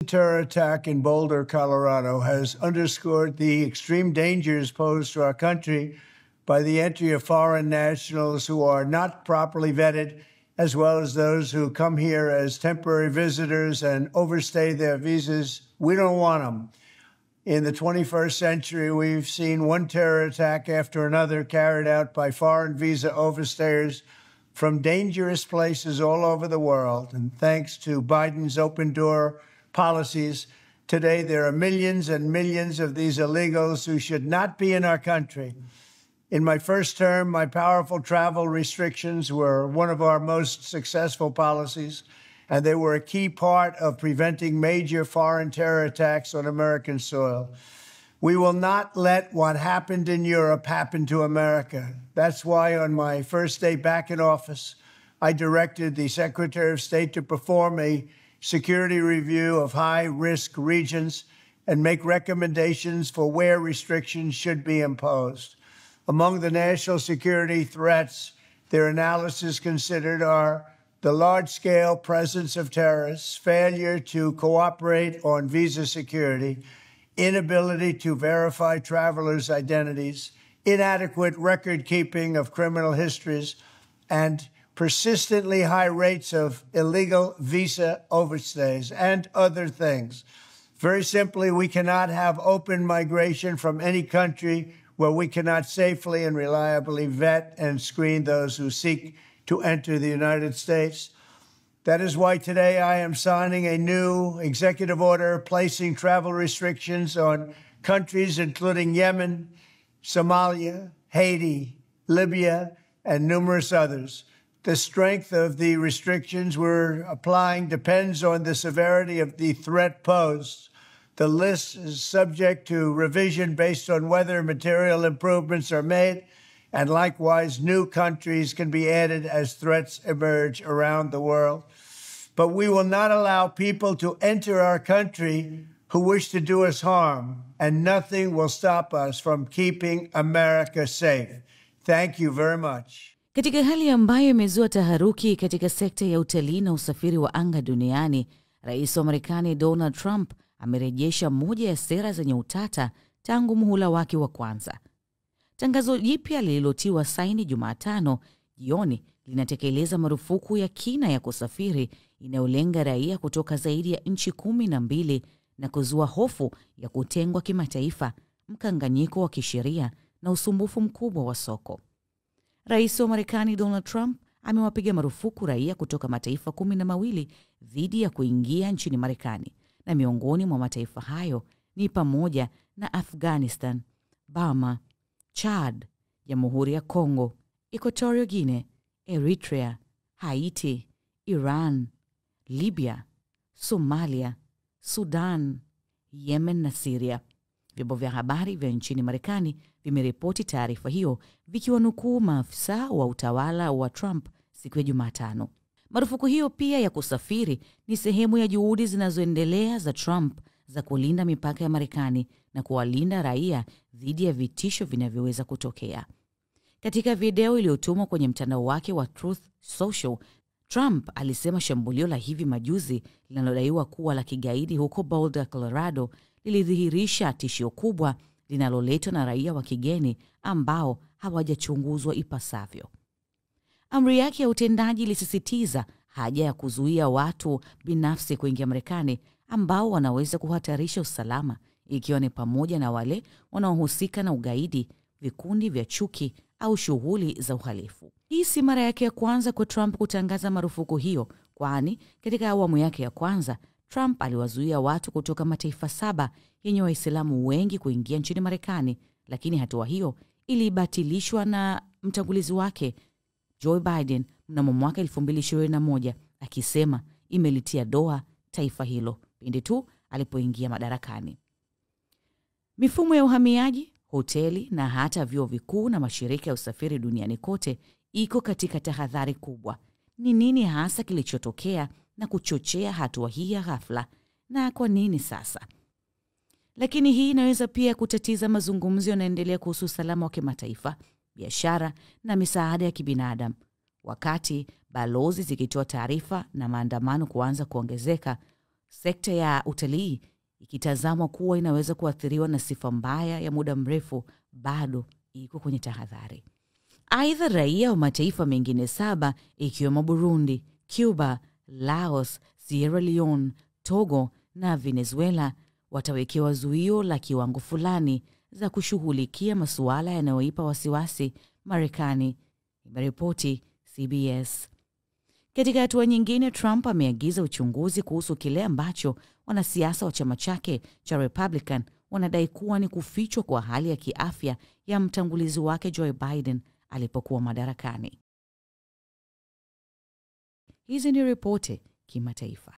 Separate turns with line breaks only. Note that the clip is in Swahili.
The terror attack in Boulder, Colorado, has underscored the extreme dangers posed to our country by the entry of foreign nationals who are not properly vetted, as well as those who come here as temporary visitors and overstay their visas. We don't want them. In the 21st century, we've seen one terror attack after another carried out by foreign visa overstayers from dangerous places all over the world. And thanks to Biden's open door policies, today there are millions and millions of these illegals who should not be in our country. In my first term, my powerful travel restrictions were one of our most successful policies, and they were a key part of preventing major foreign terror attacks on American soil. We will not let what happened in Europe happen to America. That's why on my first day back in office, I directed the Secretary of State to perform a security review of high-risk regions and make recommendations for where restrictions should be imposed. Among the national security threats their analysis considered are the large-scale presence of terrorists, failure to cooperate on visa security, inability to verify travelers' identities, inadequate record-keeping of criminal histories, and persistently high rates of illegal visa overstays, and other things. Very simply, we cannot have open migration from any country where we cannot safely and reliably vet and screen those who seek to enter the United States. That is why today I am signing a new executive order placing travel restrictions on countries including Yemen, Somalia, Haiti, Libya, and numerous others. The strength of the restrictions we're applying depends on the severity of the threat posed. The list is subject to revision based on whether material improvements are made, and likewise new countries can be added as threats emerge around the world. But we will not allow people to enter our country who wish to do us harm, and nothing will stop us from keeping America safe. Thank you very much.
Katika hali ambayo imezua taharuki katika sekta ya utalii na usafiri wa anga duniani, Rais wa Marekani Donald Trump amerejesha moja ya sera zenye utata tangu muhula wake wa kwanza. Tangazo jipya lililotiwa saini Jumatano jioni linatekeleza marufuku ya kina ya kusafiri inayolenga raia kutoka zaidi ya nchi 12 na kuzua hofu ya kutengwa kimataifa, mkanganyiko wa kisheria na usumbufu mkubwa wa soko. Rais wa Marekani Donald Trump amewapiga marufuku raia kutoka mataifa 12 dhidi ya kuingia nchini Marekani, na miongoni mwa mataifa hayo ni pamoja na Afghanistan, Burma, Chad, Jamhuri ya Kongo, Equatorial Guinea, Eritrea, Haiti, Iran, Libya, Somalia, Sudan, Yemen na Syria. Vyombo vya habari vya nchini Marekani vimeripoti taarifa hiyo vikiwanukuu maafisa wa utawala wa Trump siku ya Jumatano. Marufuku hiyo pia ya kusafiri ni sehemu ya juhudi zinazoendelea za Trump za kulinda mipaka ya Marekani na kuwalinda raia dhidi ya vitisho vinavyoweza kutokea. Katika video iliyotumwa kwenye mtandao wake wa Truth Social, Trump alisema shambulio la hivi majuzi linalodaiwa kuwa la kigaidi huko Boulder, Colorado, lilidhihirisha tishio kubwa linaloletwa na raia wa kigeni ambao hawajachunguzwa ipasavyo. Amri yake ya utendaji ilisisitiza haja ya kuzuia watu binafsi kuingia Marekani ambao wanaweza kuhatarisha usalama, ikiwa ni pamoja na wale wanaohusika na ugaidi, vikundi vya chuki au shughuli za uhalifu. Hii si mara yake ya kwanza kwa Trump kutangaza marufuku hiyo, kwani katika awamu yake ya kwanza Trump aliwazuia watu kutoka mataifa 7 yenye Waislamu wengi kuingia nchini Marekani, lakini hatua hiyo ilibatilishwa na mtangulizi wake Joe Biden mnamo mwaka 2021, akisema imelitia doa taifa hilo pindi tu alipoingia madarakani. Mifumo ya uhamiaji, hoteli na hata vyuo vikuu na mashirika ya usafiri duniani kote iko katika tahadhari kubwa. Ni nini hasa kilichotokea na kuchochea hatua hii ya ghafla, na kwa nini sasa? Lakini hii inaweza pia kutatiza mazungumzo yanayoendelea kuhusu usalama wa kimataifa, biashara na misaada ya kibinadamu. Wakati balozi zikitoa taarifa na maandamano kuanza kuongezeka, sekta ya utalii ikitazamwa kuwa inaweza kuathiriwa na sifa mbaya ya muda mrefu, bado iko kwenye tahadhari. Aidha, raia wa mataifa mengine 7 ikiwemo Burundi, Cuba, Laos, Sierra Leone, Togo na Venezuela watawekewa zuio la kiwango fulani za kushughulikia masuala yanayoipa wasiwasi Marekani, imeripoti CBS. Katika hatua nyingine, Trump ameagiza uchunguzi kuhusu kile ambacho wanasiasa wa chama chake cha Republican wanadai kuwa ni kufichwa kwa hali ya kiafya ya mtangulizi wake Joe Biden alipokuwa madarakani. Hizi ni ripoti kimataifa.